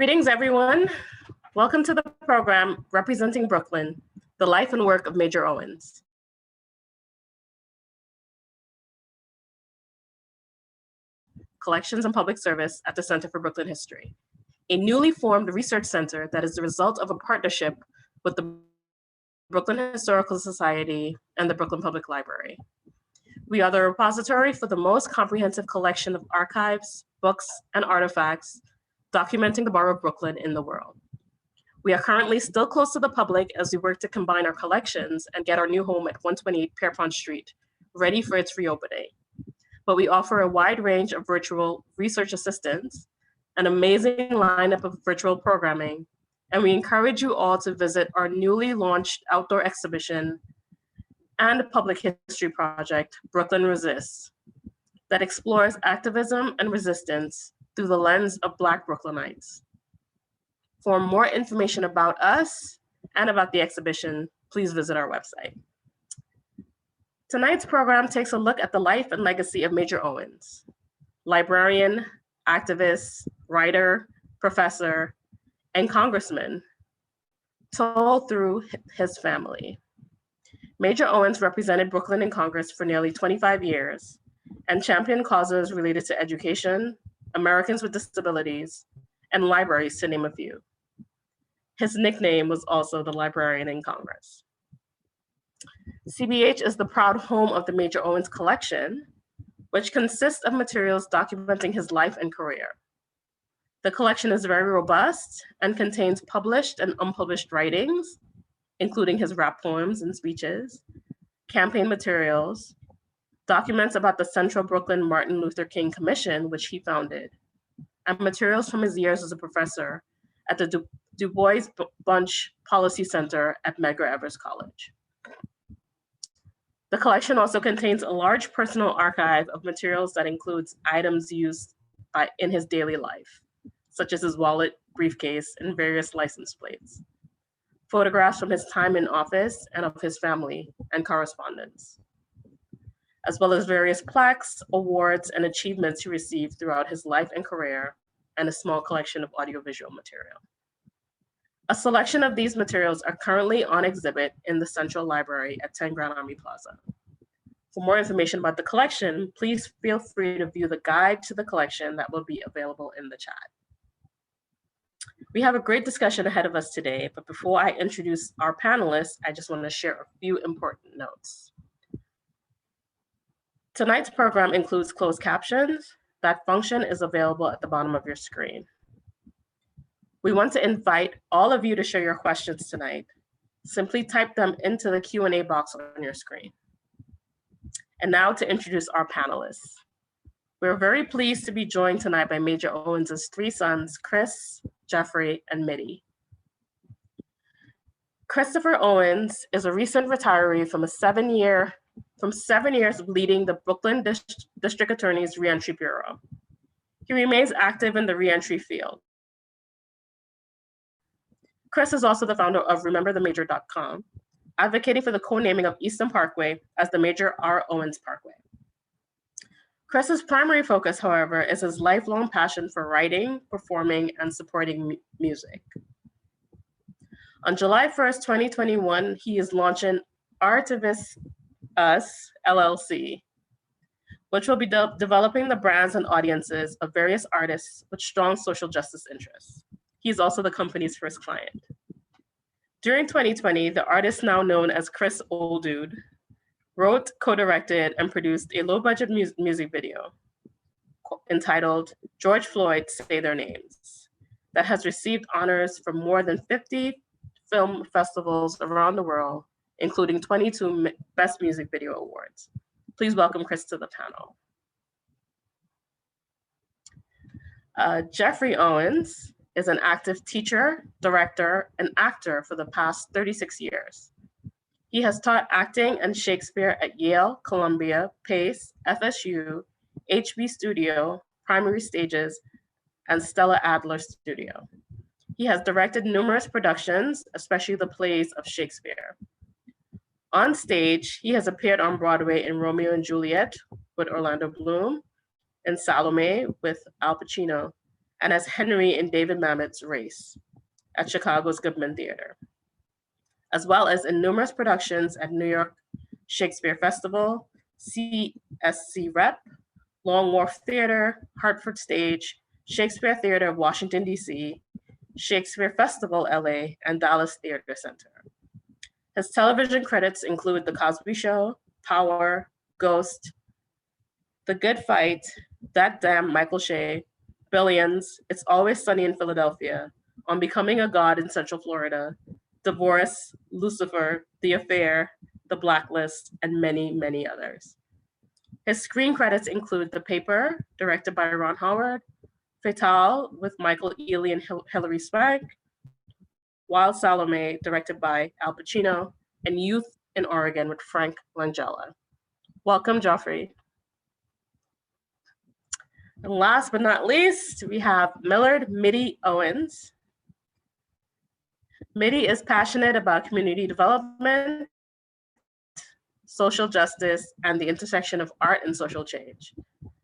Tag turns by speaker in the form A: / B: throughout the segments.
A: Greetings, everyone. Welcome to the program representing Brooklyn, the life and work of Major Owens. Collections and Public Service at the Center for Brooklyn History, a newly formed research center that is the result of a partnership with the Brooklyn Historical Society and the Brooklyn Public Library. We are the repository for the most comprehensive collection of archives, books, and artifacts documenting the borough of Brooklyn in the world. We are currently still closed to the public as we work to combine our collections and get our new home at 128 Pierpont Street ready for its reopening. But we offer a wide range of virtual research assistance, an amazing lineup of virtual programming, and we encourage you all to visit our newly launched outdoor exhibition and public history project, Brooklyn Resists, that explores activism and resistance through the lens of Black Brooklynites. For more information about us and about the exhibition, please visit our website. Tonight's program takes a look at the life and legacy of Major Owens, librarian, activist, writer, professor, and congressman, told through his family. Major Owens represented Brooklyn in Congress for nearly 25 years and championed causes related to education, Americans with disabilities, and libraries, to name a few. His nickname was also the Librarian in Congress. CBH is the proud home of the Major Owens Collection, which consists of materials documenting his life and career. The collection is very robust and contains published and unpublished writings, including his rap poems and speeches, campaign materials, documents about the Central Brooklyn Martin Luther King Commission, which he founded, and materials from his years as a professor at the Du Bois Bunch Policy Center at Medgar Evers College. The collection also contains a large personal archive of materials that includes items used in his daily life, such as his wallet, briefcase, and various license plates, photographs from his time in office and of his family, and correspondence, as well as various plaques, awards, and achievements he received throughout his life and career, and a small collection of audiovisual material. A selection of these materials are currently on exhibit in the Central Library at 10 Grand Army Plaza. For more information about the collection, please feel free to view the guide to the collection that will be available in the chat. We have a great discussion ahead of us today, but before I introduce our panelists, I just want to share a few important notes. Tonight's program includes closed captions. That function is available at the bottom of your screen. We want to invite all of you to share your questions tonight. Simply type them into the Q&A box on your screen. And now to introduce our panelists. We're very pleased to be joined tonight by Major Owens' three sons, Chris, Geoffrey, and Mitty. Christopher Owens is a recent retiree from 7 years of leading the Brooklyn District Attorney's Reentry Bureau. He remains active in the reentry field. Chris is also the founder of RememberTheMajor.com, advocating for the co-naming of Eastern Parkway as the Major R. Owens Parkway. Chris's primary focus, however, is his lifelong passion for writing, performing, and supporting music. On July 1st, 2021, he is launching Archivists LLC, which will be developing the brands and audiences of various artists with strong social justice interests. He's also the company's first client. During 2020, the artist now known as Chris Old Dude wrote, co-directed, and produced a low-budget music video entitled George Floyd Say Their Names that has received honors from more than 50 film festivals around the world, including 22 Best Music Video Awards. Please welcome Chris to the panel. Geoffrey Owens is an active teacher, director, and actor for the past 36 years. He has taught acting and Shakespeare at Yale, Columbia, Pace, FSU, HB Studio, Primary Stages, and Stella Adler Studio. He has directed numerous productions, especially the plays of Shakespeare. On stage, he has appeared on Broadway in Romeo and Juliet with Orlando Bloom, and Salome with Al Pacino, and as Henry in David Mamet's Race at Chicago's Goodman Theater, as well as in numerous productions at New York Shakespeare Festival, CSC Rep, Long Wharf Theater, Hartford Stage, Shakespeare Theater of Washington, D.C., Shakespeare Festival, LA, and Dallas Theater Center. His television credits include The Cosby Show, Power, Ghost, The Good Fight, That Damn Michael Shea, Billions, It's Always Sunny in Philadelphia, On Becoming a God in Central Florida, Divorce, Lucifer, The Affair, The Blacklist, and many, many others. His screen credits include The Paper, directed by Ron Howard, Fatale with Michael Ealy and Hilary Swank, Wild Salome, directed by Al Pacino, and Youth in Oregon with Frank Langella. Welcome, Geoffrey. And last but not least, we have Millard "Mitty" Owens. Mitty is passionate about community development, social justice, and the intersection of art and social change.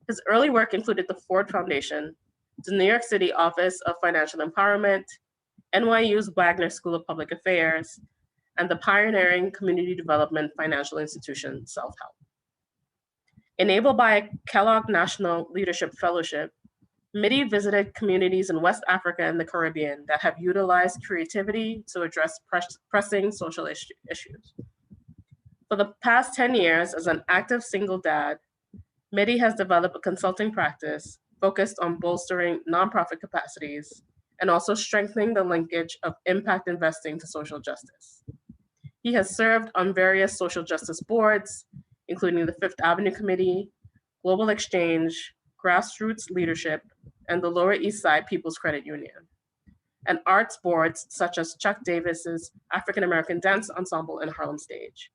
A: His early work included the Ford Foundation, the New York City Office of Financial Empowerment, NYU's Wagner School of Public Affairs, and the pioneering community development financial institution, Self-Help. Enabled by a Kellogg National Leadership Fellowship, Mitty visited communities in West Africa and the Caribbean that have utilized creativity to address pressing social issues. For the past 10 years, as an active single dad, Mitty has developed a consulting practice focused on bolstering nonprofit capacities and also strengthening the linkage of impact investing to social justice. He has served on various social justice boards, including the Fifth Avenue Committee, Global Exchange, Grassroots Leadership, and the Lower East Side People's Credit Union, and arts boards such as Chuck Davis's African American Dance Ensemble and Harlem Stage.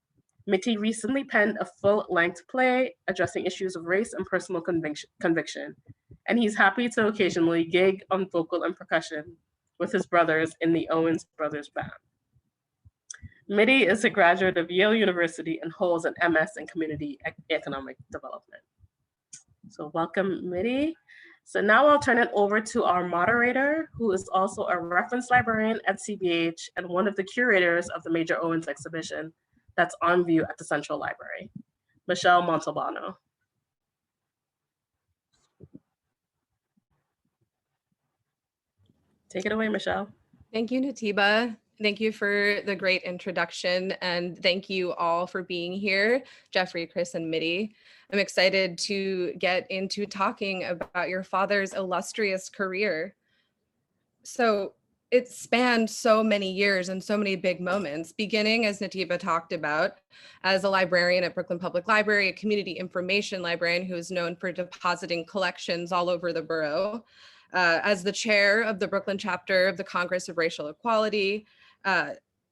A: Mitty recently penned a full-length play addressing issues of race and personal conviction, and he's happy to occasionally gig on vocal and percussion with his brothers in the Owens Brothers Band. Mitty is a graduate of Yale University and holds an MS in Community Economic Development. So welcome, Mitty. So now I'll turn it over to our moderator, who is also a reference librarian at CBH and one of the curators of the Major Owens exhibition that's on view at the Central Library, Michelle Montalbano. Take it away, Michelle.
B: Thank you, Natiba. Thank you for the great introduction, and thank you all for being here, Geoffrey, Chris, and Mitty. I'm excited to get into talking about your father's illustrious career. So it spanned so many years and so many big moments, beginning, as Natiba talked about, as a librarian at Brooklyn Public Library, a community information librarian who is known for depositing collections all over the borough, as the chair of the Brooklyn chapter of the Congress of Racial Equality.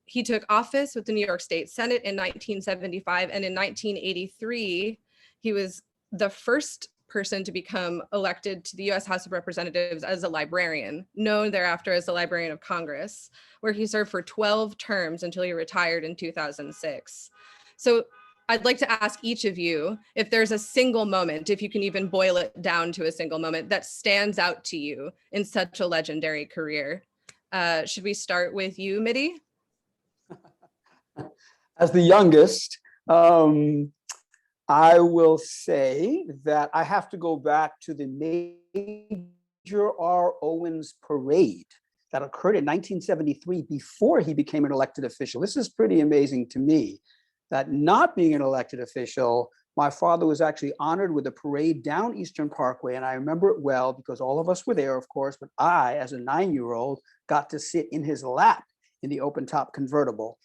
B: He took office with the New York State Senate in 1975, and in 1983, he was the first person to become elected to the US House of Representatives as a librarian, known thereafter as the Librarian of Congress, where he served for 12 terms until he retired in 2006. So I'd like to ask each of you if there's a single moment, if you can even boil it down to a single moment, that stands out to you in such a legendary career. Should we start with you, Mitty?
C: As the youngest, I will say that I have to go back to the Major Owens parade that occurred in 1973 before he became an elected official. This is pretty amazing to me, that not being an elected official, my father was actually honored with a parade down Eastern Parkway. And I remember it well because all of us were there, of course, but I, as a 9-year-old, got to sit in his lap in the open top convertible.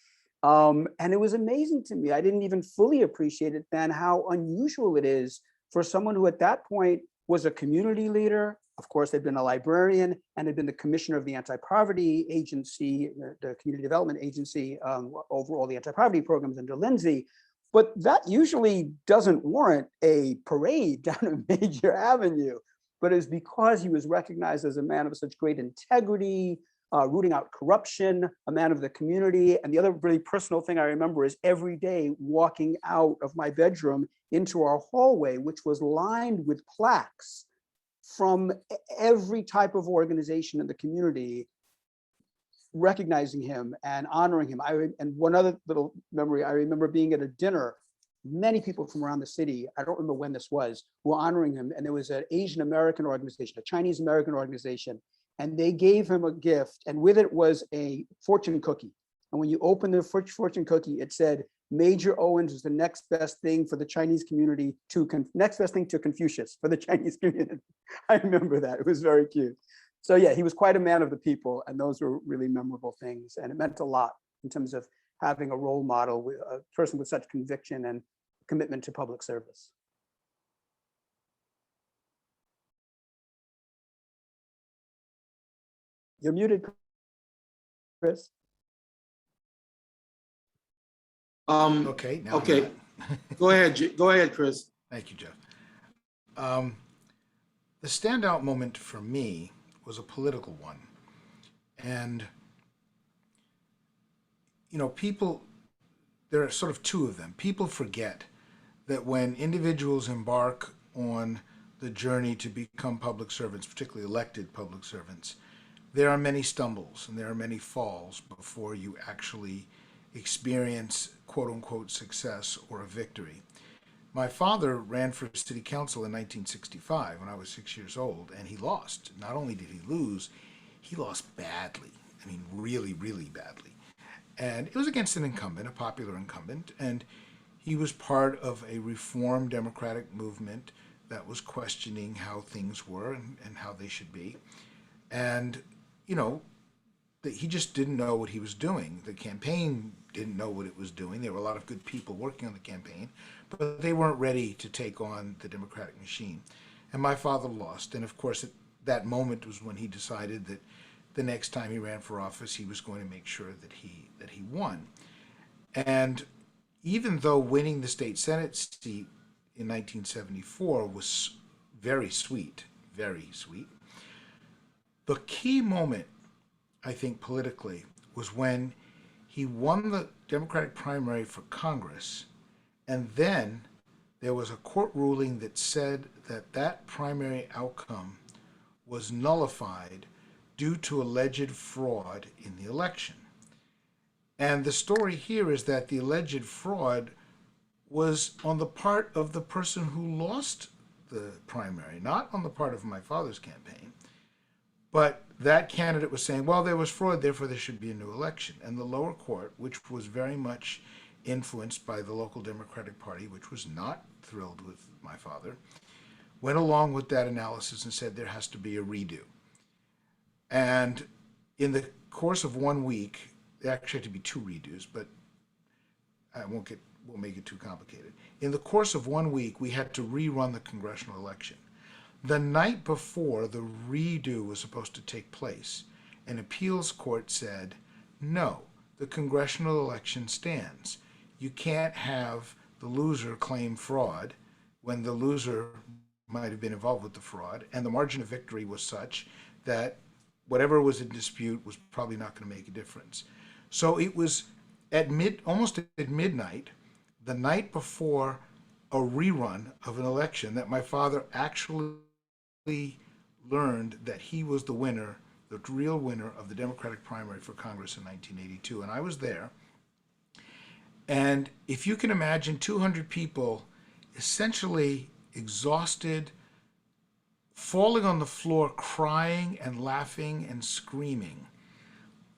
C: And it was amazing to me. I didn't even fully appreciate it then how unusual it is for someone who at that point was a community leader. Of course, they'd been a librarian and had been the commissioner of the anti-poverty agency, the community development agency, over all the anti-poverty programs under Lindsay. But that usually doesn't warrant a parade down a major avenue. But it's because he was recognized as a man of such great integrity, rooting out corruption, a man of the community. And the other really personal thing I remember is every day walking out of my bedroom into our hallway, which was lined with plaques from every type of organization in the community recognizing him and honoring him. And one other little memory, I remember being at a dinner, many people from around the city, I don't remember when this was, were honoring him. And there was an Asian American organization, a Chinese American organization, and they gave him a gift. And with it was a fortune cookie. And when you open the fortune cookie, it said, Major Owens is the next best thing for the Chinese community next best thing to Confucius for the Chinese community. I remember that. It was very cute. So yeah, he was quite a man of the people, and those were really memorable things. And it meant a lot in terms of having a role model, with a person with such conviction and commitment to public service. You're muted, Chris.
D: Okay. Now
E: Okay. Go ahead, Chris.
D: Thank you, Jeff. The standout moment for me was a political one. And, you know, there are sort of two of them. People forget that when individuals embark on the journey to become public servants, particularly elected public servants, there are many stumbles and there are many falls before you actually experience quote unquote success or a victory. My father ran for city council in 1965 when I was 6 years old, and he lost. Not only did he lose, he lost badly. I mean, really, really badly. And it was against an incumbent, a popular incumbent, and he was part of a reform democratic movement that was questioning how things were and how they should be. And, you know, he just didn't know what he was doing. The campaign didn't know what it was doing. There were a lot of good people working on the campaign, but they weren't ready to take on the democratic machine. And my father lost. And of course, at that moment was when he decided that the next time he ran for office, he was going to make sure that he won. And even though winning the state Senate seat in 1974 was very sweet, the key moment, I think, politically, was when he won the Democratic primary for Congress, and then there was a court ruling that said that that primary outcome was nullified due to alleged fraud in the election. And the story here is that the alleged fraud was on the part of the person who lost the primary, not on the part of my father's campaign. But that candidate was saying, well, there was fraud, therefore there should be a new election. And the lower court, which was very much influenced by the local Democratic Party, which was not thrilled with my father, went along with that analysis and said there has to be a redo. And in the course of 1 week, there actually had to be 2 redos, but I won't make it too complicated. In the course of 1 week, we had to rerun the congressional election. The night before the redo was supposed to take place, an appeals court said, no, the congressional election stands. You can't have the loser claim fraud when the loser might have been involved with the fraud, and the margin of victory was such that whatever was in dispute was probably not going to make a difference. So it was at almost at midnight, the night before a rerun of an election, that my father actually learned that he was the winner, the real winner of the Democratic primary for Congress in 1982. And I was there. And if you can imagine 200 people essentially exhausted, falling on the floor, crying and laughing and screaming,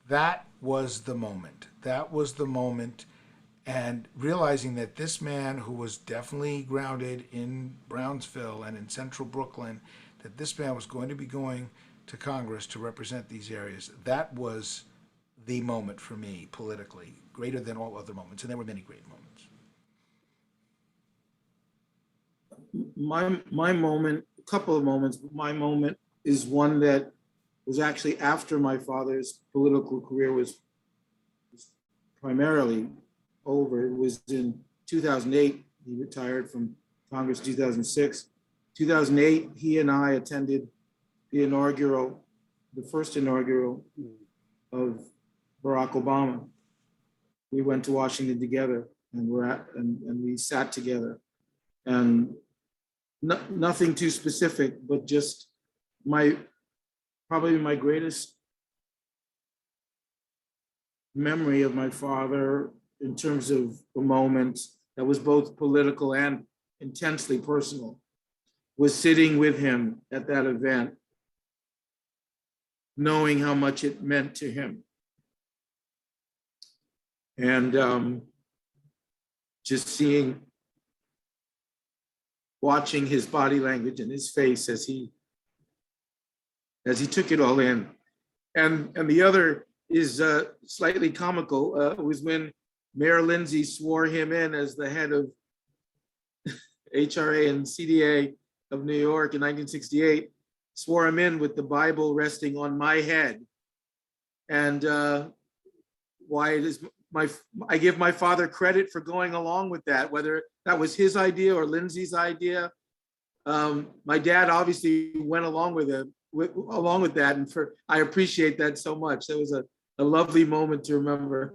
D: that was the moment. That was the moment. And realizing that this man, who was definitely grounded in Brownsville and in central Brooklyn, that this man was going to be going to Congress to represent these areas, that was the moment for me politically, greater than all other moments. And there were many great moments.
E: My moment, a couple of moments, but my moment is one that was actually after my father's political career was primarily over. It was in 2008. He retired from Congress 2006. 2008, he and I attended the first inaugural of Barack Obama. We went to Washington together, and we sat together, and nothing too specific, but just probably my greatest memory of my father in terms of a moment that was both political and intensely personal was sitting with him at that event, knowing how much it meant to him. And just watching his body language and his face as he took it all in. And the other is slightly comical. Was when Mayor Lindsay swore him in as the head of HRA and CDA of New York in 1968, swore him in with the Bible resting on my head. And why it is I give my father credit for going along with that, whether that was his idea or Lindsay's idea. My dad obviously went along with it, along with that, and I appreciate that so much. That was a lovely moment to remember.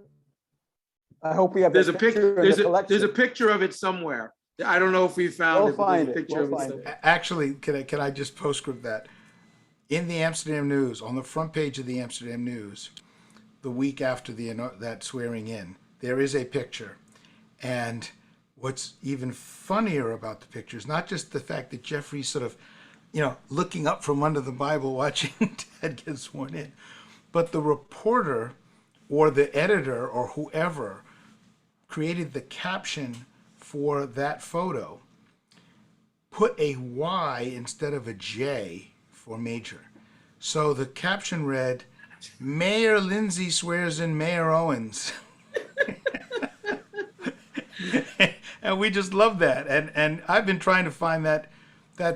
C: I hope we have.
E: There's a picture. There's a picture of it somewhere. I don't know if we found it. But there's a picture of it somewhere.
D: Actually, can I just postscript that? In the Amsterdam News, on the front page of the Amsterdam News, the week after that swearing in, there is a picture. And what's even funnier about the picture is not just the fact that Geoffrey's sort of, looking up from under the Bible, watching Dad get sworn in, but the reporter or the editor or whoever created the caption for that photo put a Y instead of a J for Major. So the caption read, Mayor Lindsay swears in Mayor Owens. And we just love that. And I've been trying to find that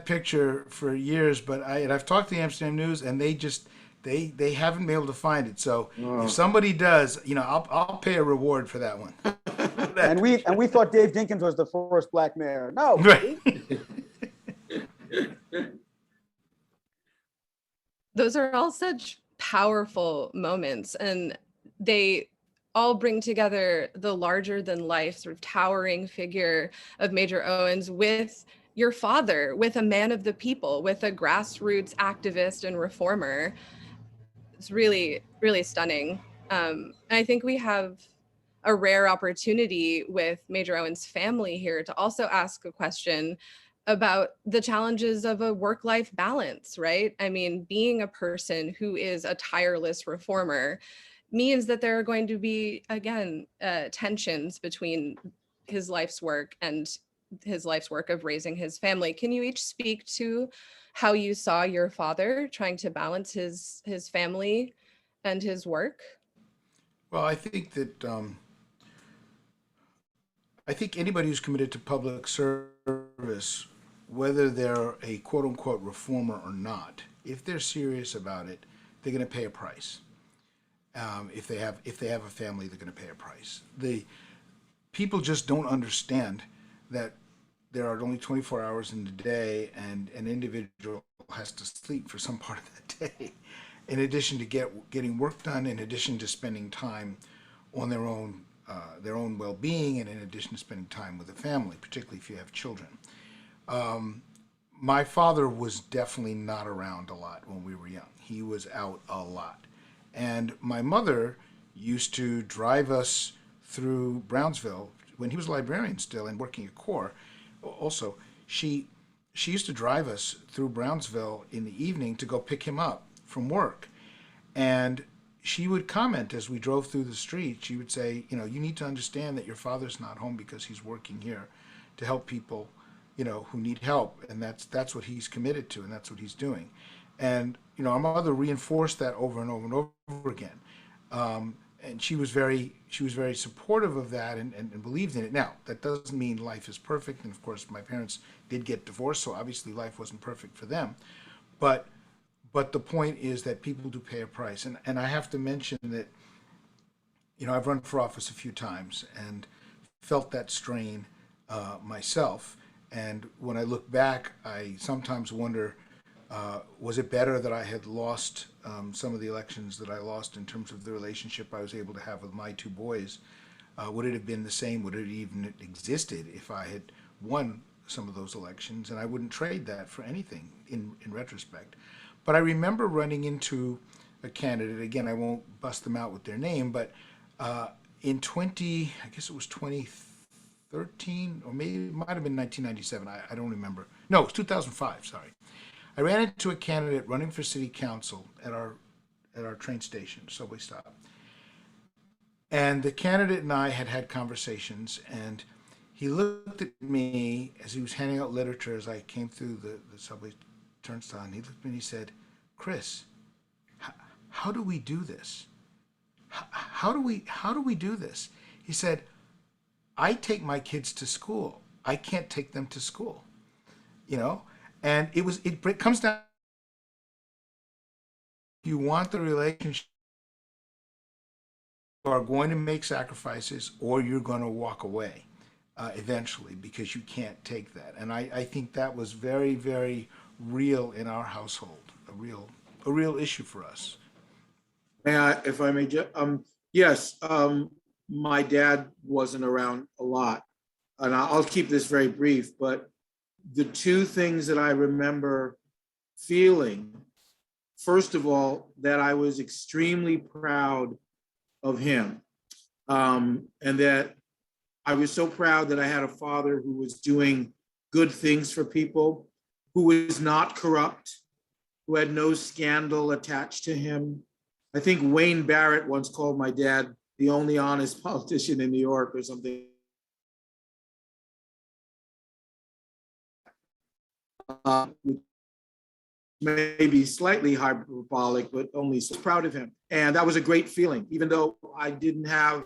D: picture for years, but I've talked to the Amsterdam News and they haven't been able to find it. So if somebody does, I'll pay a reward for that one.
C: And we thought Dave Dinkins was the first black mayor. No.
D: Right.
B: Those are all such powerful moments, and they all bring together the larger than life sort of towering figure of Major Owens with your father, with a man of the people, with a grassroots activist and reformer. It's really, really stunning. And I think we have a rare opportunity with Major Owens' family here to also ask a question about the challenges of a work-life balance, right? I mean, being a person who is a tireless reformer means that there are going to be, again, tensions between his life's work and his life's work of raising his family. Can you each speak to how you saw your father trying to balance his family and his work?
D: Well, I think that anybody who's committed to public service, whether they're a quote unquote reformer or not, if they're serious about it, they're going to pay a price. If they have a family, they're going to pay a price. The people just don't understand that there are only 24 hours in the day, and an individual has to sleep for some part of that day, in addition to getting work done, in addition to spending time on their own well-being, and in addition to spending time with the family, particularly if you have children. My father was definitely not around a lot when we were young. He was out a lot. And my mother used to drive us through Brownsville when he was a librarian still and working at CORE. Also, she used to drive us through Brownsville in the evening to go pick him up from work. And she would comment as we drove through the street. She would say, you need to understand that your father's not home because he's working here to help people, who need help. And that's what he's committed to, and that's what he's doing. And, our mother reinforced that over and over and over again. And she was very supportive of that and believed in it. Now, that doesn't mean life is perfect. And of course, my parents did get divorced, so obviously life wasn't perfect for them. But the point is that people do pay a price. And I have to mention that, I've run for office a few times and felt that strain myself. And when I look back, I sometimes wonder, was it better that I had lost some of the elections that I lost in terms of the relationship I was able to have with my two boys? Would it have been the same? Would it even existed if I had won some of those elections? And I wouldn't trade that for anything in retrospect. But I remember running into a candidate, again, I won't bust them out with their name, but in I guess it was 2013, or maybe it might have been 1997, I don't remember. No, it was 2005, sorry. I ran into a candidate running for city council at our train station, subway stop. And the candidate and I had conversations, and he looked at me as he was handing out literature as I came through the subway turnstile, and he looked at me and he said, "Chris, how do we do this? How do we do this?" He said, "I take my kids to school. I can't take them to school." You know? And it comes down, you want the relationship, you are going to make sacrifices, or you're going to walk away eventually, because you can't take that. And I think that was very, very real in our household, a real issue for us.
E: If I may, yes, my dad wasn't around a lot, and I'll keep this very brief, but the two things that I remember feeling, first of all, that I was extremely proud of him, and that I was so proud that I had a father who was doing good things for people, who was not corrupt, who had no scandal attached to him. I think Wayne Barrett once called my dad the only honest politician in New York or something. Which may be slightly hyperbolic, but only so proud of him. And that was a great feeling, even though I didn't have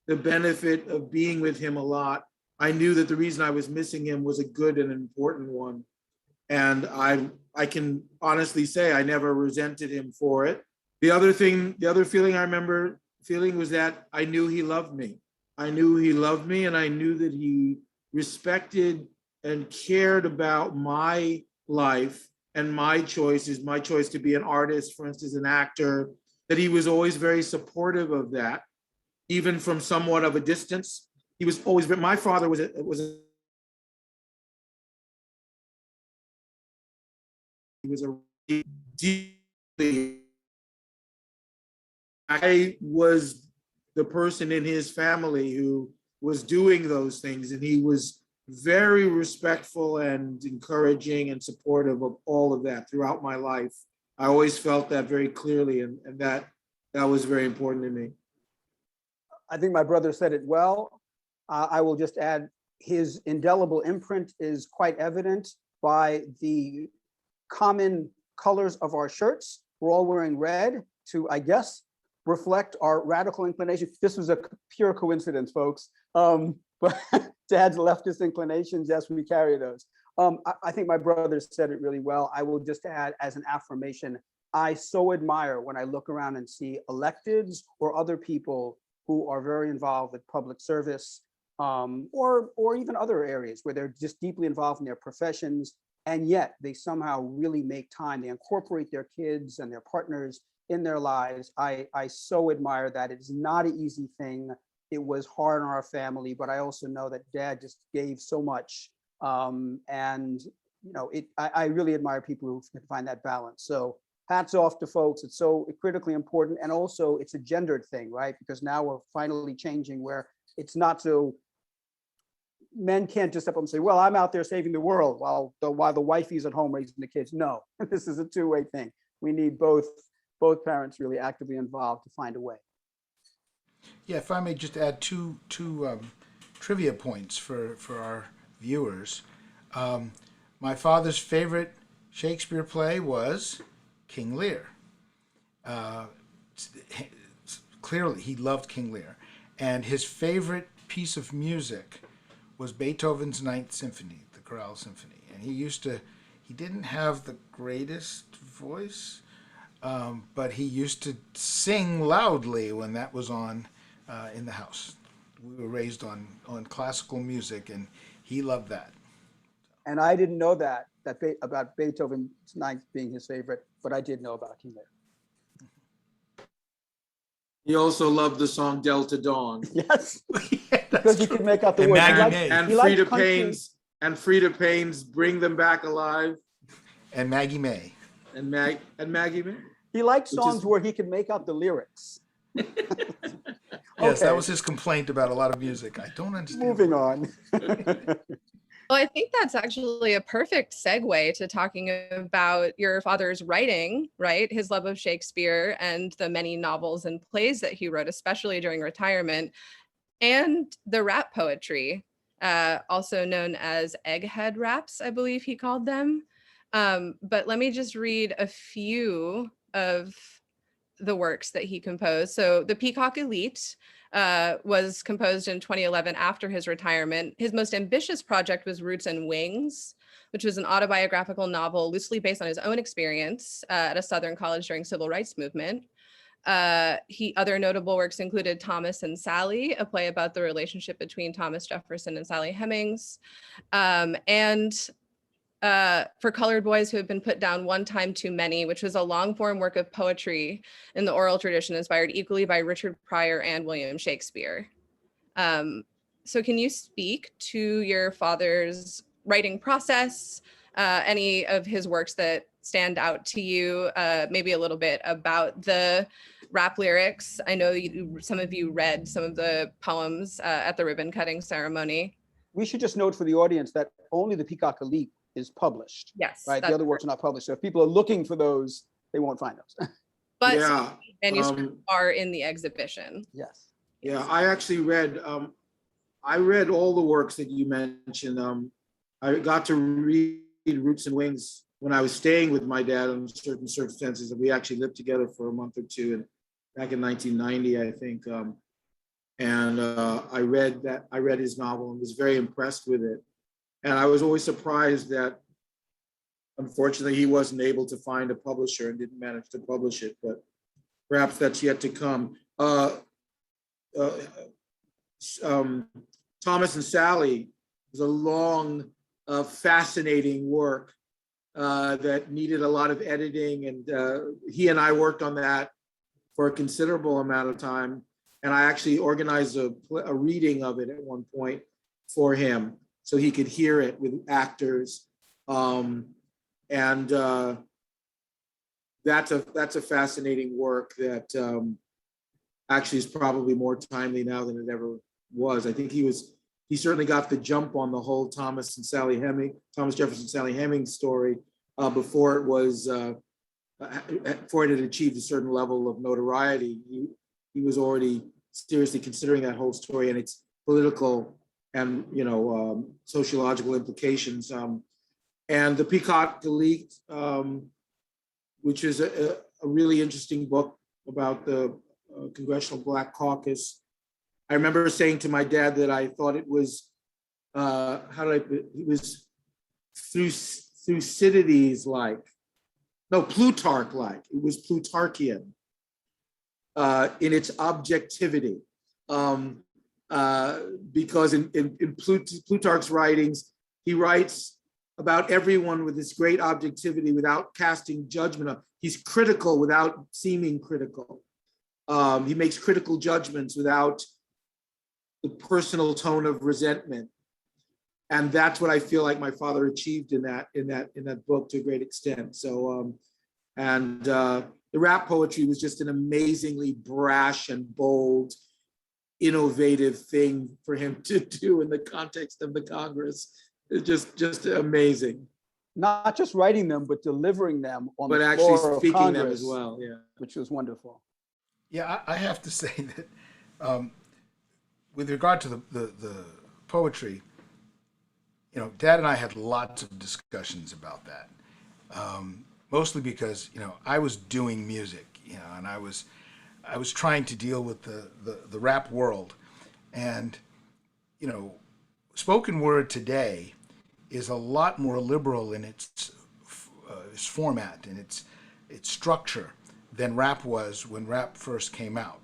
E: the benefit of being with him a lot. I knew that the reason I was missing him was a good and important one. And I can honestly say I never resented him for it. The other feeling I remember feeling was that I knew he loved me. I knew he loved me, and I knew that he respected and cared about my life and my choices, my choice to be an artist, for instance, an actor, that he was always very supportive of that, even from somewhat of a distance. He was always, my father was a deeply, I was the person in his family who was doing those things, and he was very respectful and encouraging and supportive of all of that throughout my life. I always felt that very clearly, and that was very important to me.
C: I think my brother said it well. I will just add, his indelible imprint is quite evident by the common colors of our shirts. We're all wearing red to, I guess, reflect our radical inclination. This was a pure coincidence, folks. But Dad's leftist inclinations, yes, we carry those. I think my brother said it really well. I will just add, as an affirmation, I so admire when I look around and see electeds or other people who are very involved with public service, or even other areas where they're just deeply involved in their professions, and yet they somehow really make time. They incorporate their kids and their partners in their lives. I so admire that. It's not an easy thing. It was hard on our family, but I also know that Dad just gave so much. And I really admire people who can find that balance. So hats off to folks. It's so critically important. And also it's a gendered thing, right? Because now we're finally changing where it's not so, men can't just step up and say, well, I'm out there saving the world while the wifey's at home raising the kids. No, this is a two-way thing. We need both parents really actively involved to find a way.
D: Yeah, if I may just add two trivia points for our viewers. My father's favorite Shakespeare play was King Lear. Clearly, he loved King Lear. And his favorite piece of music was Beethoven's Ninth Symphony, the Chorale Symphony. And he didn't have the greatest voice, but he used to sing loudly when that was on in the house. We were raised on classical music, and he loved that.
C: And I didn't know that about Beethoven's Ninth being his favorite, but I did know about King Lear.
E: He also loved the song Delta Dawn.
C: Yes,
D: Yeah,
C: because he could make out the
D: And
C: words.
D: Maggie May.
E: And Frida Payne's Bring Them Back Alive.
D: And Maggie May.
E: And Maggie?
C: He liked
E: Which
C: songs
E: is-
C: where he could make out the lyrics.
D: Yes, that
C: Okay.
D: was his complaint about a lot of music. I don't understand.
C: Moving on.
B: Well, I think that's actually a perfect segue to talking about your father's writing, right? His love of Shakespeare and the many novels and plays that he wrote, especially during retirement, and the rap poetry, also known as egghead raps, I believe he called them. But let me just read a few of the works that he composed. So The Peacock Elite was composed in 2011 after his retirement. His most ambitious project was Roots and Wings, which was an autobiographical novel loosely based on his own experience at a Southern college during civil rights movement. Other notable works included Thomas and Sally, a play about the relationship between Thomas Jefferson and Sally Hemings, and For Colored Boys Who Have Been Put Down One Time Too Many, which was a long form work of poetry in the oral tradition inspired equally by Richard Pryor and William Shakespeare. So can you speak to your father's writing process, any of his works that stand out to you, maybe a little bit about the rap lyrics? I know some of you read some of the poems at the ribbon cutting ceremony.
C: We should just note for the audience that only The Peacock Elite is published,
B: Yes.
C: right? The other works are not published. So if people are looking for those, they won't find those.
B: But
E: Yeah,
B: manuscripts are in the exhibition.
C: Yes.
E: yeah, I actually read, I read all the works that you mentioned. I got to read Roots and Wings when I was staying with my dad under certain circumstances, and we actually lived together for a month or two, and back in 1990, I think. I read his novel and was very impressed with it. And I was always surprised that, unfortunately, he wasn't able to find a publisher and didn't manage to publish it, but perhaps that's yet to come. Thomas and Sally was a long, fascinating work that needed a lot of editing, and he and I worked on that for a considerable amount of time. And I actually organized a reading of it at one point for him, so he could hear it with actors. That's a fascinating work that actually is probably more timely now than it ever was. I think he certainly got the jump on the whole Thomas Jefferson, Sally Hemings story before it had achieved a certain level of notoriety. He was already seriously considering that whole story and its political and sociological implications. And The Peacock Elite, which is a really interesting book about the Congressional Black Caucus. I remember saying to my dad that I thought it was, it was Thucydides-like, no, Plutarch-like. It was Plutarchian in its objectivity. Because in Plutarch's writings, he writes about everyone with this great objectivity without casting judgment. He's critical without seeming critical. He makes critical judgments without the personal tone of resentment. And that's what I feel like my father achieved in that book to a great extent. So, the rap poetry was just an amazingly brash and bold, innovative thing for him to do in the context of the Congress. It's just amazing.
C: Not just writing them, but delivering them on
E: But
C: the
E: actually
C: floor of
E: speaking them
C: Congress,
E: as well, yeah.
C: which was wonderful.
D: Yeah, I have to say that with regard to the poetry, Dad and I had lots of discussions about that. Mostly because I was doing music, and I was trying to deal with the rap world, and spoken word today is a lot more liberal in its format and its structure than rap was when rap first came out.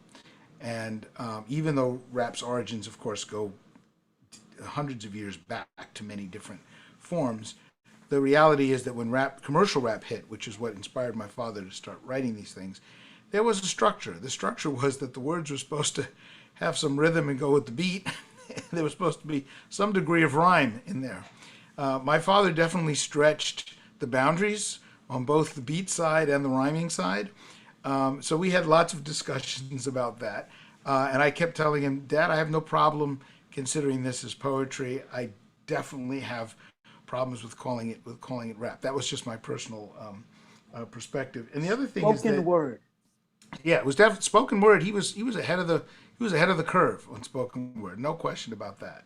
D: And even though rap's origins, of course, go hundreds of years back to many different forms, the reality is that when commercial rap hit, which is what inspired my father to start writing these things, there was a structure. The structure was that the words were supposed to have some rhythm and go with the beat. There was supposed to be some degree of rhyme in there. My father definitely stretched the boundaries on both the beat side and the rhyming side. So we had lots of discussions about that. And I kept telling him, Dad, I have no problem considering this as poetry. I definitely have problems with calling it rap. That was just my personal perspective. And the other thing is that
C: Spoken word.
D: yeah, it was definitely spoken word. He was ahead of the curve on spoken word, no question about that.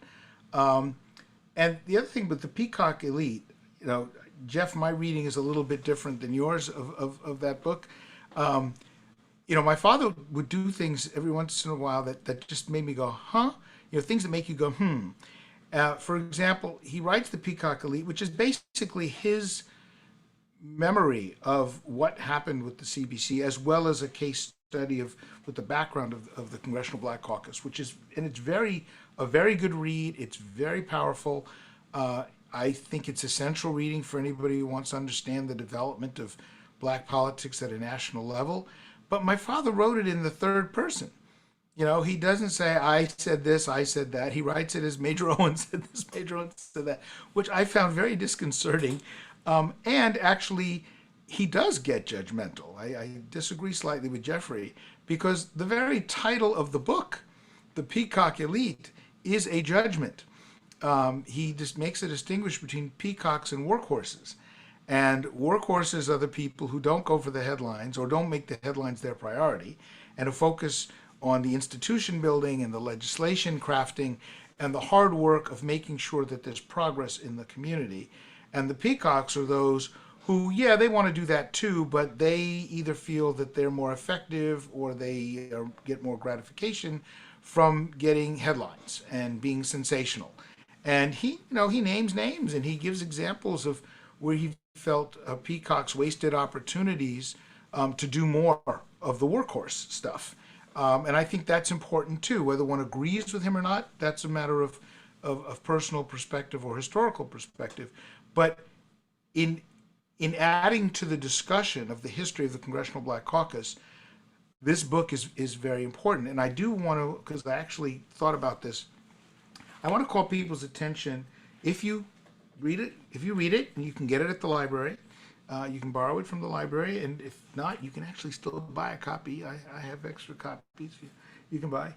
D: And the other thing with the Peacock Elite, you know, Jeff, my reading is a little bit different than yours of that book. You know, my father would do things every once in a while that just made me go, huh? You know, things that make you go, hmm. For example, he writes the Peacock Elite, which is basically his memory of what happened with the CBC, as well as a case study with the background of the Congressional Black Caucus, which is, and it's a very good read. It's very powerful. I think it's essential reading for anybody who wants to understand the development of Black politics at a national level. But my father wrote it in the third person. You know, he doesn't say, I said this, I said that. He writes it as Major Owens said this, Major Owens said that, which I found very disconcerting. And actually, he does get judgmental. I disagree slightly with Geoffrey, because the very title of the book, The Peacock Elite, is a judgment. He just makes a distinction between peacocks and workhorses. And workhorses are the people who don't go for the headlines or don't make the headlines their priority, and who focus on the institution building and the legislation crafting and the hard work of making sure that there's progress in the community. And the peacocks are those who, yeah, they want to do that too, but they either feel that they're more effective or they get more gratification from getting headlines and being sensational. And he, you know, he names names and he gives examples of where he felt peacocks wasted opportunities to do more of the workhorse stuff. And I think that's important too. Whether one agrees with him or not, that's a matter of personal perspective or historical perspective. But in adding to the discussion of the history of the Congressional Black Caucus, this book is very important. And I do want to, because I actually thought about this, I want to call people's attention, if you read it, and you can get it at the library, you can borrow it from the library, and if not, you can actually still buy a copy. I have extra copies you can buy.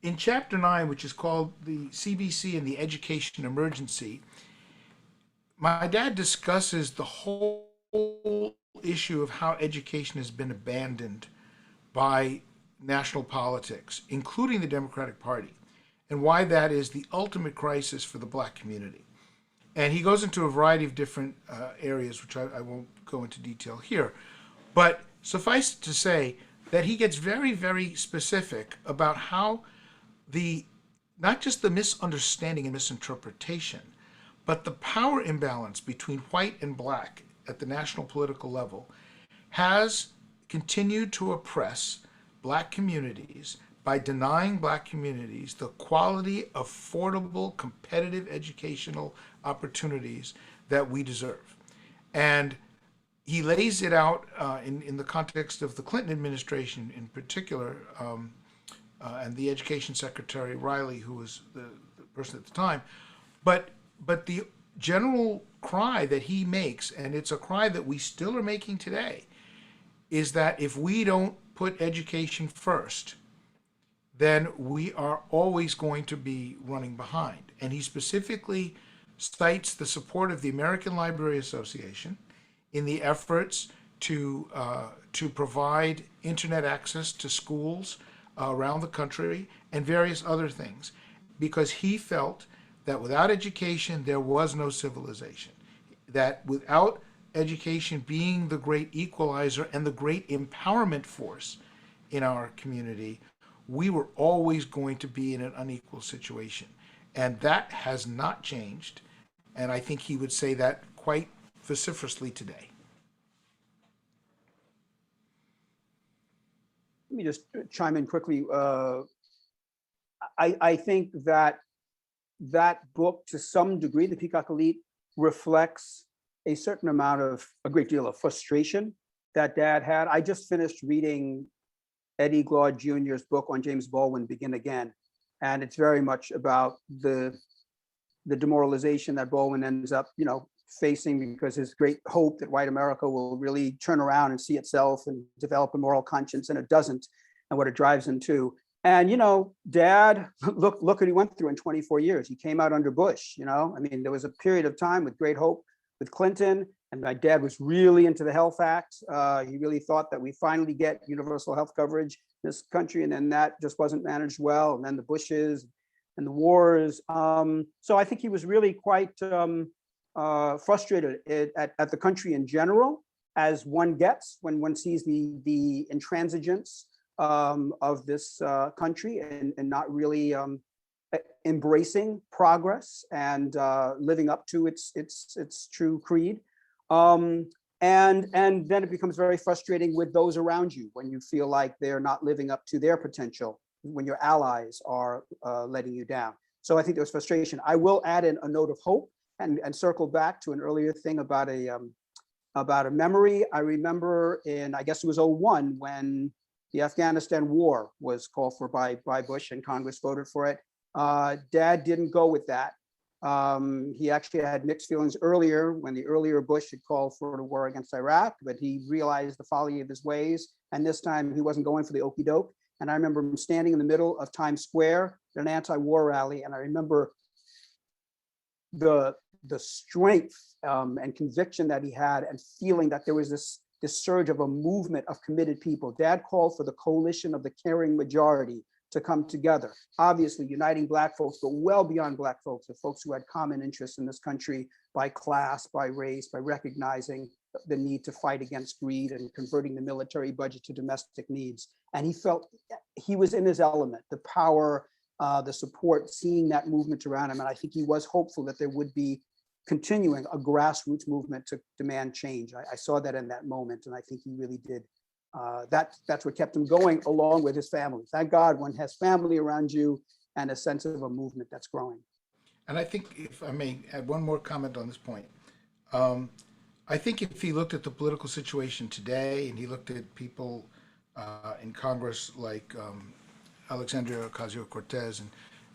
D: In chapter 9, which is called The CBC and the Education Emergency, my dad discusses the whole issue of how education has been abandoned by national politics, including the Democratic Party, and why that is the ultimate crisis for the Black community. And he goes into a variety of different areas, which I won't go into detail here. But suffice it to say that he gets very, very specific about how not just the misunderstanding and misinterpretation, but the power imbalance between white and black at the national political level has continued to oppress Black communities by denying Black communities the quality, affordable, competitive educational opportunities that we deserve. And he lays it out in the context of the Clinton administration in particular, and the Education Secretary Riley, who was the person at the time. But the general cry that he makes, and it's a cry that we still are making today, is that if we don't put education first, then we are always going to be running behind. And he specifically cites the support of the American Library Association in the efforts to provide internet access to schools around the country and various other things, because he felt that without education, there was no civilization. That without education being the great equalizer and the great empowerment force in our community, we were always going to be in an unequal situation. And that has not changed. And I think he would say that quite vociferously today.
C: Let me just chime in quickly. I think that book, to some degree, The Peacock Elite, reflects a great deal of frustration that Dad had. I just finished reading Eddie Glaude Jr.'s book on James Baldwin, Begin Again. And it's very much about the demoralization that Baldwin ends up, facing, because his great hope that white America will really turn around and see itself and develop a moral conscience, and it doesn't, and what it drives him to. And, you know, Dad, look what he went through in 24 years. He came out under Bush, you know, I mean, there was a period of time with great hope with Clinton, and my dad was really into the Health Act. He really thought that we finally get universal health coverage in this country, and then that just wasn't managed well, and then the Bushes and the wars. So I think he was really quite frustrated at the country in general, as one gets when one sees the intransigence of this country, and not really embracing progress and living up to its true creed. And then it becomes very frustrating with those around you when you feel like they're not living up to their potential, when your allies are letting you down. So I think there was frustration. I will add in a note of hope and circle back to an earlier thing about a memory. I remember in, I guess it was 2001, when the Afghanistan war was called for by Bush and Congress voted for it. Dad didn't go with that. He actually had mixed feelings earlier, when the earlier Bush had called for the war against Iraq, but he realized the folly of his ways. And this time he wasn't going for the okey doke. And I remember him standing in the middle of Times Square at an anti-war rally. And I remember the strength and conviction that he had, and feeling that there was this surge of a movement of committed people. Dad called for the coalition of the caring majority to come together, obviously uniting Black folks, but well beyond Black folks, the folks who had common interests in this country by class, by race, by recognizing the need to fight against greed and converting the military budget to domestic needs. And he felt he was in his element, the power, the support, seeing that movement around him. And I think he was hopeful that there would be continuing a grassroots movement to demand change. I saw that in that moment, and I think he really did. That's what kept him going, along with his family. Thank God one has family around you and a sense of a movement that's growing.
D: And I think, if I may add one more comment on this point, I think if he looked at the political situation today, and he looked at people in Congress like Alexandria Ocasio-Cortez and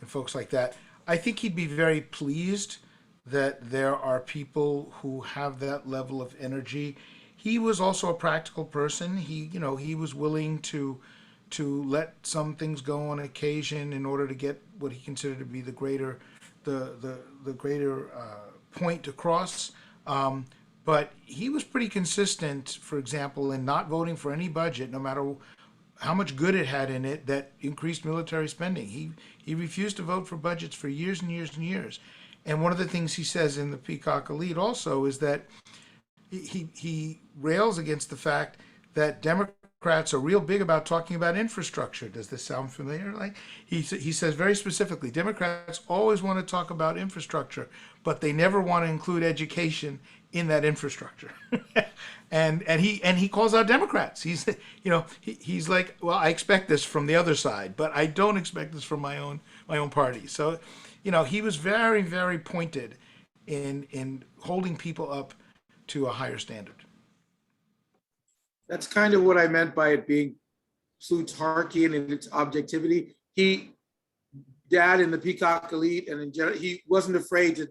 D: folks like that, I think he'd be very pleased that there are people who have that level of energy. He was also a practical person. He was willing to let some things go on occasion in order to get what he considered to be the greater point across. But he was pretty consistent, for example, in not voting for any budget, no matter how much good it had in it that increased military spending. He refused to vote for budgets for years and years and years. And one of the things he says in the Peacock Elite also is that he rails against the fact that Democrats are real big about talking about infrastructure. Does this sound familiar? Like he says very specifically, Democrats always want to talk about infrastructure, but they never want to include education in that infrastructure. and he calls out Democrats. He's like, well, I expect this from the other side, but I don't expect this from my own party. So, he was very, very pointed in holding people up to a higher standard.
E: That's kind of what I meant by it being Plutarchian in its objectivity. Dad in the Peacock Elite, and in general, he wasn't afraid to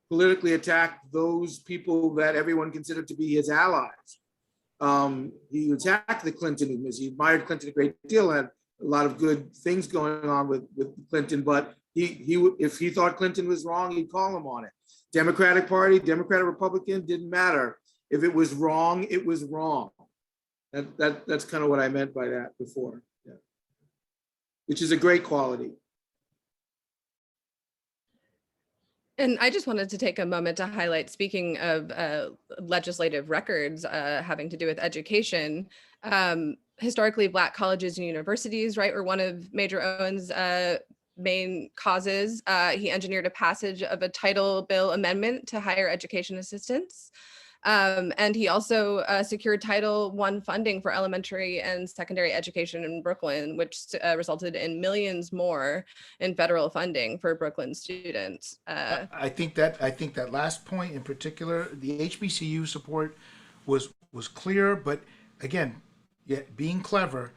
E: politically attack those people that everyone considered to be his allies. He attacked the Clinton movement. He admired Clinton a great deal, had a lot of good things going on with Clinton, but if he thought Clinton was wrong, he'd call him on it. Democratic Party, Democratic, Republican, didn't matter. If it was wrong, it was wrong. That's kind of what I meant by that before, yeah. Which is a great quality.
B: And I just wanted to take a moment to highlight, speaking of legislative records having to do with education, historically Black colleges and universities, right, were one of Major Owens' main causes. He engineered a passage of a title bill amendment to higher education assistance. And he also secured Title I funding for elementary and secondary education in Brooklyn, which resulted in millions more in federal funding for Brooklyn students.
D: I think that last point in particular, the HBCU support was clear, but again, yet being clever,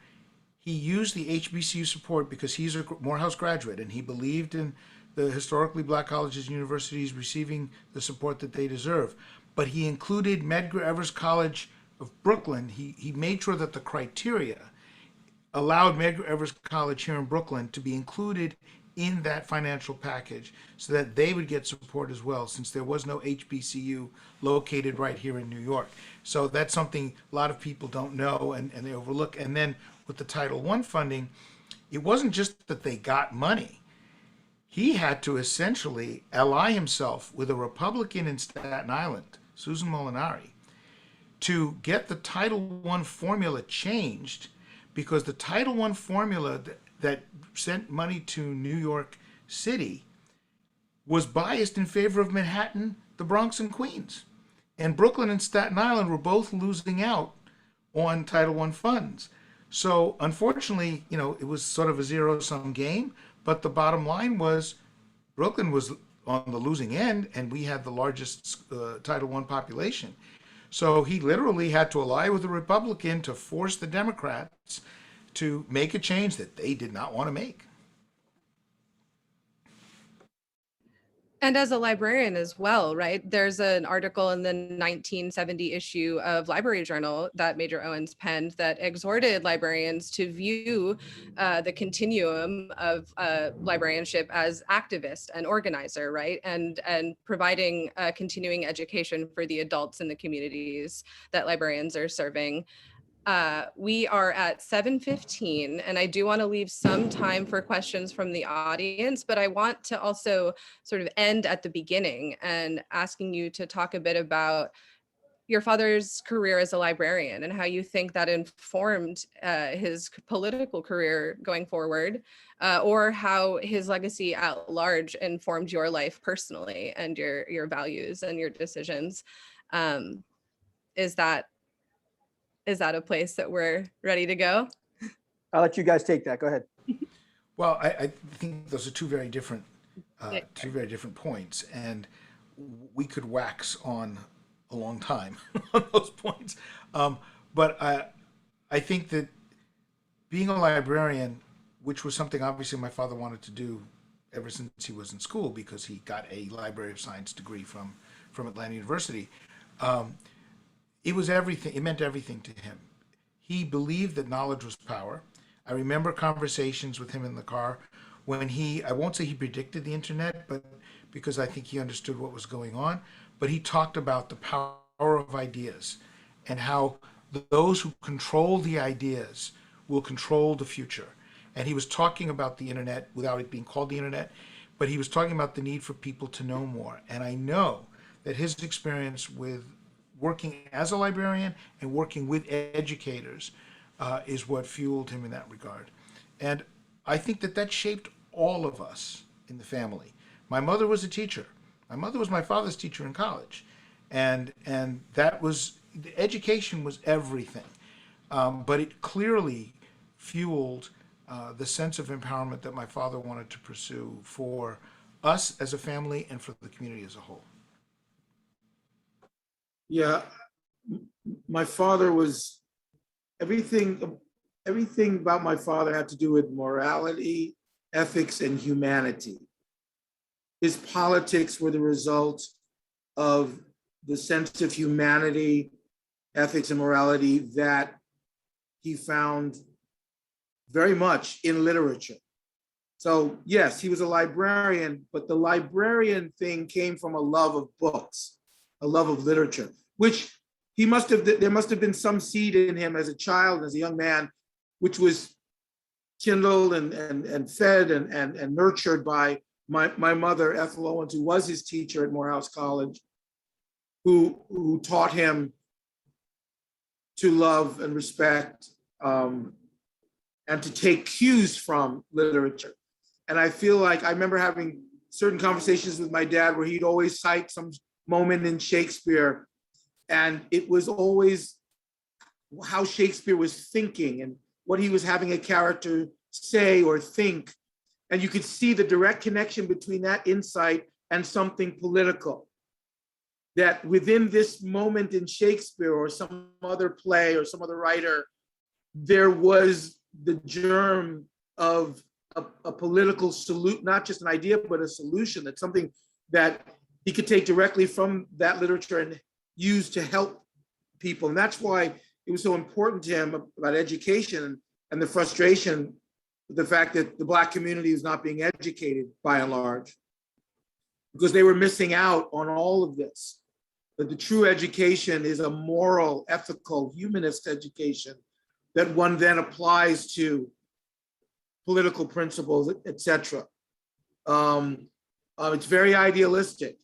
D: he used the HBCU support because he's a Morehouse graduate and he believed in the historically black colleges and universities receiving the support that they deserve. But he included Medgar Evers College of Brooklyn. He made sure that the criteria allowed Medgar Evers College here in Brooklyn to be included in that financial package so that they would get support as well, since there was no HBCU located right here in New York. So that's something a lot of people don't know and they overlook. And then with the Title I funding, it wasn't just that they got money. He had to essentially ally himself with a Republican in Staten Island, Susan Molinari, to get the Title I formula changed, because the Title I formula that sent money to New York City was biased in favor of Manhattan, the Bronx, and Queens. And Brooklyn and Staten Island were both losing out on Title I funds. So unfortunately, it was sort of a zero-sum game, but the bottom line was Brooklyn was on the losing end, and we had the largest Title I population. So he literally had to ally with the Republican to force the Democrats to make a change that they did not want to make.
B: And as a librarian as well, right? There's an article in the 1970 issue of Library Journal that Major Owens penned that exhorted librarians to view the continuum of librarianship as activist and organizer, right? And providing continuing education for the adults in the communities that librarians are serving. We are at 7:15, and I do want to leave some time for questions from the audience, but I want to also sort of end at the beginning and asking you to talk a bit about your father's career as a librarian and how you think that informed his political career going forward, or how his legacy at large informed your life personally and your values and your decisions. Is that a place that we're ready to go?
C: I'll let you guys take that. Go ahead.
D: Well, I think those are two very different points, and we could wax on a long time on those points. But I think that being a librarian, which was something obviously my father wanted to do ever since he was in school, because he got a Library of Science degree from Atlanta University. It was everything. It meant everything to him. He believed that knowledge was power. I remember conversations with him in the car when I won't say he predicted the internet, but because I think he understood what was going on, but he talked about the power of ideas and how those who control the ideas will control the future. And he was talking about the internet without it being called the internet, but he was talking about the need for people to know more. And I know that his experience with working as a librarian and working with educators is what fueled him in that regard. And I think that shaped all of us in the family. My mother was a teacher. My mother was my father's teacher in college. And that was, education was everything. But it clearly fueled the sense of empowerment that my father wanted to pursue for us as a family and for the community as a whole.
E: Yeah, my father was, everything about my father had to do with morality, ethics, and humanity. His politics were the result of the sense of humanity, ethics, and morality that he found very much in literature. So yes, he was a librarian, but the librarian thing came from a love of books, a love of literature, which there must have been some seed in him as a child, as a young man, which was kindled and fed and nurtured by my mother, Ethel Owens, who was his teacher at Morehouse College, who taught him to love and respect and to take cues from literature. And I feel like I remember having certain conversations with my dad where he'd always cite some moment in Shakespeare, and it was always how Shakespeare was thinking and what he was having a character say or think. And you could see the direct connection between that insight and something political. That within this moment in Shakespeare or some other play or some other writer, there was the germ of a political solution, not just an idea, but a solution. That's something that he could take directly from that literature and use to help people. And that's why it was so important to him about education and the frustration, the fact that the Black community is not being educated by and large, because they were missing out on all of this. But the true education is a moral, ethical, humanist education that one then applies to political principles, etc. It's very idealistic,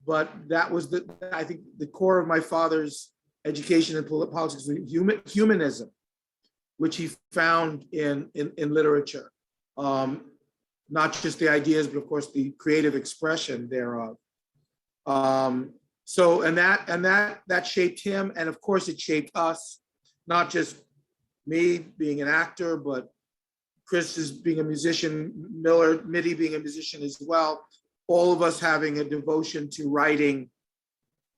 E: but that was I think the core of my father's education in politics was humanism, which he found in literature. Not just the ideas, but of course the creative expression thereof. So that shaped him, and of course it shaped us, not just me being an actor, but Chris is being a musician, Millard, Mitty being a musician as well. All of us having a devotion to writing,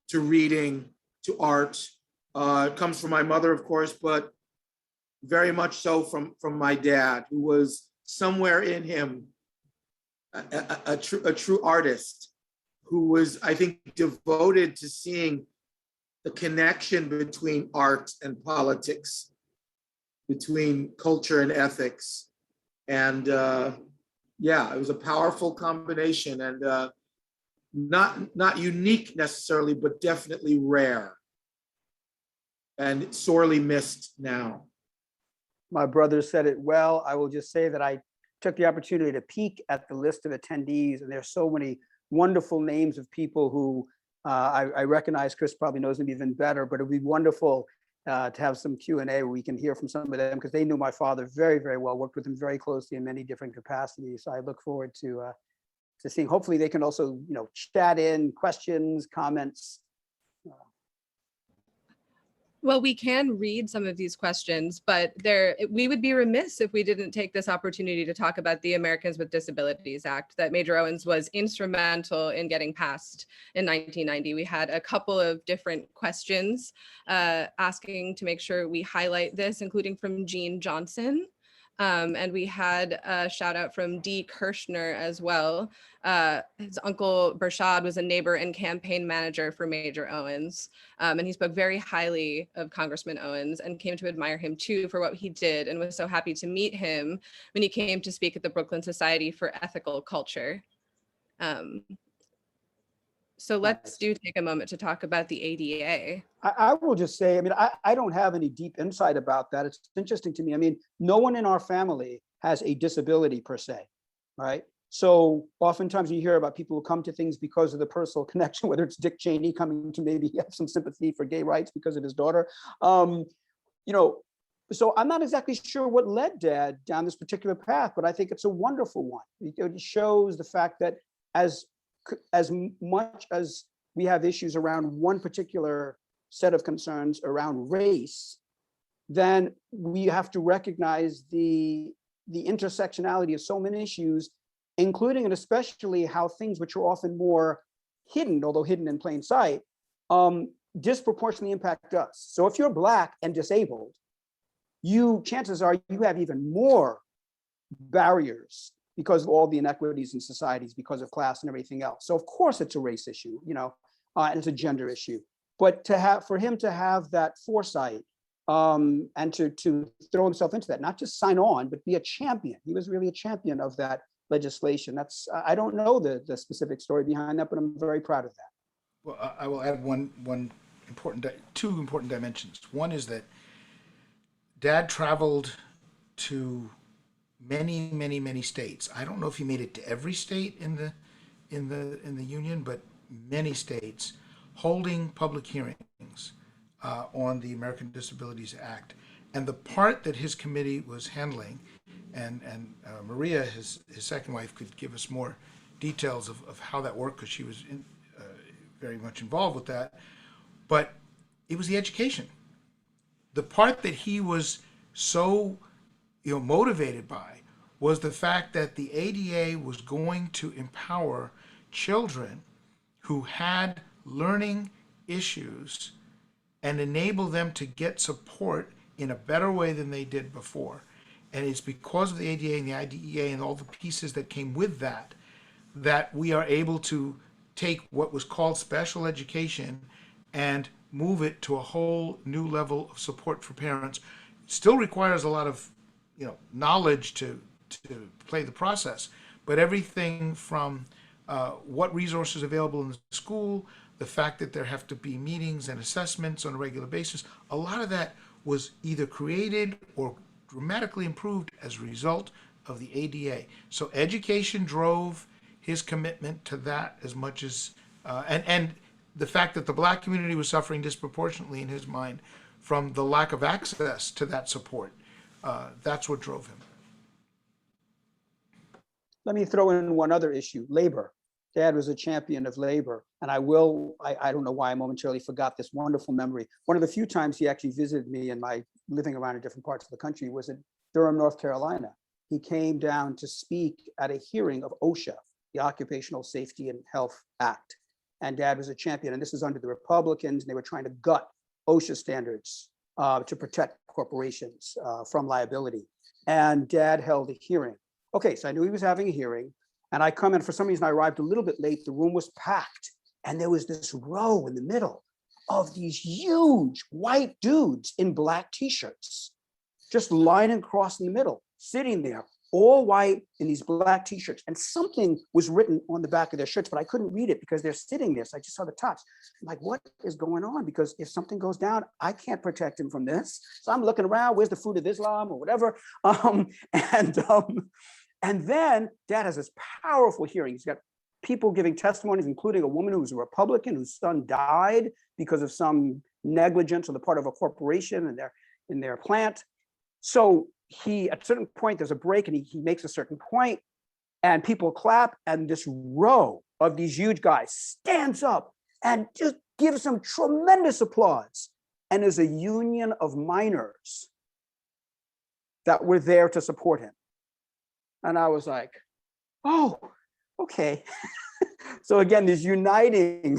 E: to reading, to art. It comes from my mother, of course, but very much so from my dad, who was somewhere in him a true artist, who was, I think, devoted to seeing the connection between art and politics, between culture and ethics. And yeah, it was a powerful combination, and not unique necessarily, but definitely rare and sorely missed now.
C: My brother said it well. I will just say that I took the opportunity to peek at the list of attendees, and there's so many wonderful names of people who I recognize. Chris probably knows them even better, but it would be wonderful to have some Q&A where we can hear from some of them, because they knew my father very, very well, worked with him very closely in many different capacities. So I look forward to seeing, hopefully they can also, chat in questions, comments.
B: Well, we can read some of these questions, but we would be remiss if we didn't take this opportunity to talk about the Americans with Disabilities Act that Major Owens was instrumental in getting passed in 1990. We had a couple of different questions asking to make sure we highlight this, including from Jean Johnson. And we had a shout out from Dee Kirshner as well. His uncle Bershad was a neighbor and campaign manager for Major Owens. And he spoke very highly of Congressman Owens and came to admire him too for what he did, and was so happy to meet him when he came to speak at the Brooklyn Society for Ethical Culture. So let's take a moment to talk about the ADA.
C: I will just say, I don't have any deep insight about that. It's interesting to me. No one in our family has a disability per se, right? So oftentimes you hear about people who come to things because of the personal connection, whether it's Dick Cheney coming to maybe have some sympathy for gay rights because of his daughter. So I'm not exactly sure what led Dad down this particular path, but I think it's a wonderful one. It shows the fact that as much as we have issues around one particular set of concerns around race, then we have to recognize the intersectionality of so many issues, including and especially how things which are often more hidden, although hidden in plain sight, disproportionately impact us. So if you're Black and disabled, chances are you have even more barriers because of all the inequities in societies, because of class and everything else. So of course it's a race issue, and it's a gender issue. But for him to have that foresight and to throw himself into that, not just sign on, but be a champion. He was really a champion of that legislation. I don't know the specific story behind that, but I'm very proud of that.
D: Well, I will add two important dimensions. One is that Dad traveled to many, many, many states. I don't know if he made it to every state in the union, but many states, holding public hearings on the American Disabilities Act. And the part that his committee was handling, and Maria, his second wife, could give us more details of how that worked, because she was very much involved with that. But it was the education. The part that he was so motivated by was the fact that the ADA was going to empower children who had learning issues and enable them to get support in a better way than they did before. And it's because of the ADA and the IDEA and all the pieces that came with that, that we are able to take what was called special education and move it to a whole new level of support for parents. Still requires a lot of, knowledge to play the process, but everything from what resources are available in the school, the fact that there have to be meetings and assessments on a regular basis, a lot of that was either created or dramatically improved as a result of the ADA. So education drove his commitment to that as much as, and the fact that the Black community was suffering disproportionately in his mind from the lack of access to that support. That's what drove him.
C: Let me throw in one other issue, labor. Dad was a champion of labor. And I don't know why I momentarily forgot this wonderful memory. One of the few times he actually visited me in my living around in different parts of the country was in Durham, North Carolina. He came down to speak at a hearing of OSHA, the Occupational Safety and Health Act. And Dad was a champion. And this was under the Republicans. And they were trying to gut OSHA standards to protect corporations from liability. And Dad held a hearing. Okay, so I knew he was having a hearing. And I come in, for some reason, I arrived a little bit late. The room was packed. And there was this row in the middle of these huge white dudes in black t-shirts, just lining across in the middle, sitting there, all white in these black t-shirts. And something was written on the back of their shirts, but I couldn't read it because they're sitting there. So I just saw the tops. I'm like, what is going on? Because if something goes down, I can't protect him from this. So I'm looking around, where's the fruit of Islam or whatever? And then Dad has this powerful hearing. He's got people giving testimonies, including a woman who was a Republican whose son died because of some negligence on the part of a corporation in their plant. So he, at a certain point, there's a break and he makes a certain point and people clap, and this row of these huge guys stands up and just gives some tremendous applause. And there's a union of miners that were there to support him. And I was like, oh, okay. So again, these uniting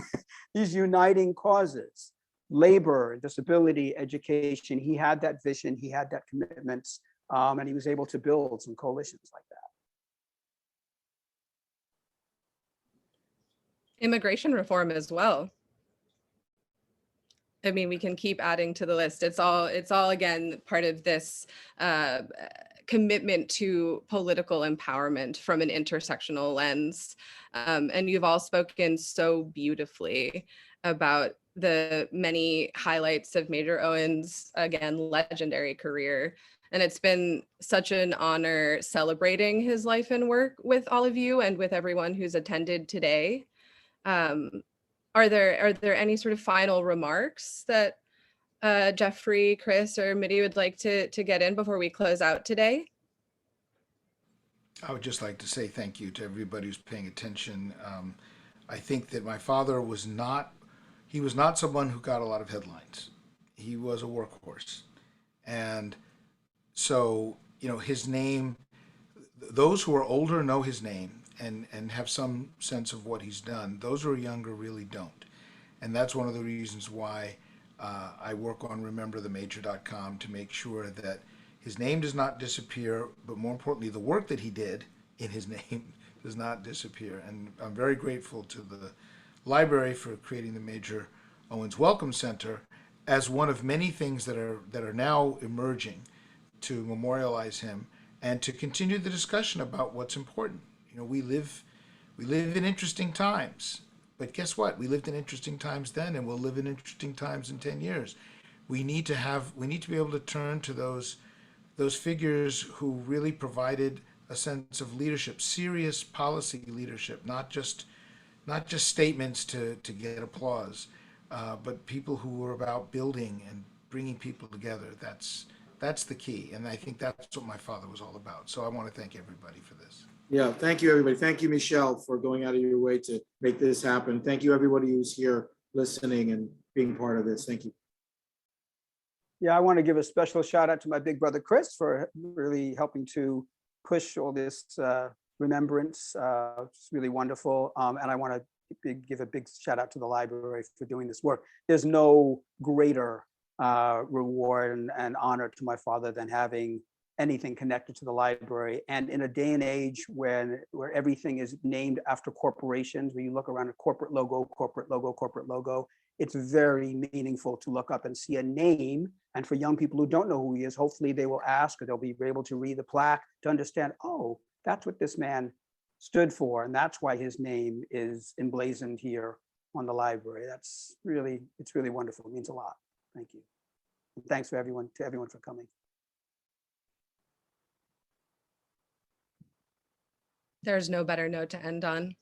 C: causes, labor, disability, education, he had that vision, he had that commitment, and he was able to build some coalitions like that.
B: Immigration reform as well. I mean, we can keep adding to the list. It's all again, part of this commitment to political empowerment from an intersectional lens. And you've all spoken so beautifully about the many highlights of Major Owens, again, legendary career. And it's been such an honor celebrating his life and work with all of you and with everyone who's attended today. Are there any sort of final remarks that Geoffrey, Chris, or Mitty would like to get in before we close out today?
D: I would just like to say thank you to everybody who's paying attention. I think that my father was not someone who got a lot of headlines. He was a workhorse. And so, his name, those who are older know his name and have some sense of what he's done. Those who are younger really don't. And that's one of the reasons why I work on rememberthemajor.com to make sure that his name does not disappear, but more importantly, the work that he did in his name does not disappear. And I'm very grateful to the library for creating the Major Owens Welcome Center as one of many things that are now emerging to memorialize him and to continue the discussion about what's important. We live in interesting times, but guess what? We lived in interesting times then, and we'll live in interesting times in 10 years. We need to be able to turn to those figures who really provided a sense of leadership, serious policy leadership, not just statements to get applause, but people who were about building and bringing people together. That's the key, and I think that's what my father was all about. So I want to thank everybody for this.
E: Yeah, thank you, everybody. Thank you, Michelle, for going out of your way to make this happen. Thank you, everybody who's here listening and being part of this. Thank you.
C: Yeah, I want to give a special shout out to my big brother, Chris, for really helping to push all this remembrance. It's really wonderful. And I want to give a big shout out to the library for doing this work. There's no greater reward and honor to my father than having anything connected to the library. And in a day and age where everything is named after corporations, where you look around a corporate logo, corporate logo, corporate logo, it's very meaningful to look up and see a name. And for young people who don't know who he is, hopefully they will ask, or they'll be able to read the plaque to understand, oh, that's what this man stood for. And that's why his name is emblazoned here on the library. It's really wonderful. It means a lot. Thank you. And thanks to everyone for coming.
B: There's no better note to end on.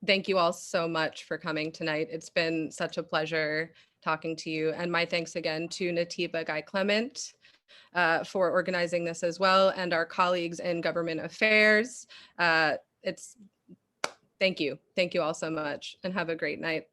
B: Thank you all so much for coming tonight. It's been such a pleasure talking to you. And my thanks again to Natiba Guy-Clement for organizing this as well, and our colleagues in government affairs. Thank you. Thank you all so much, and have a great night.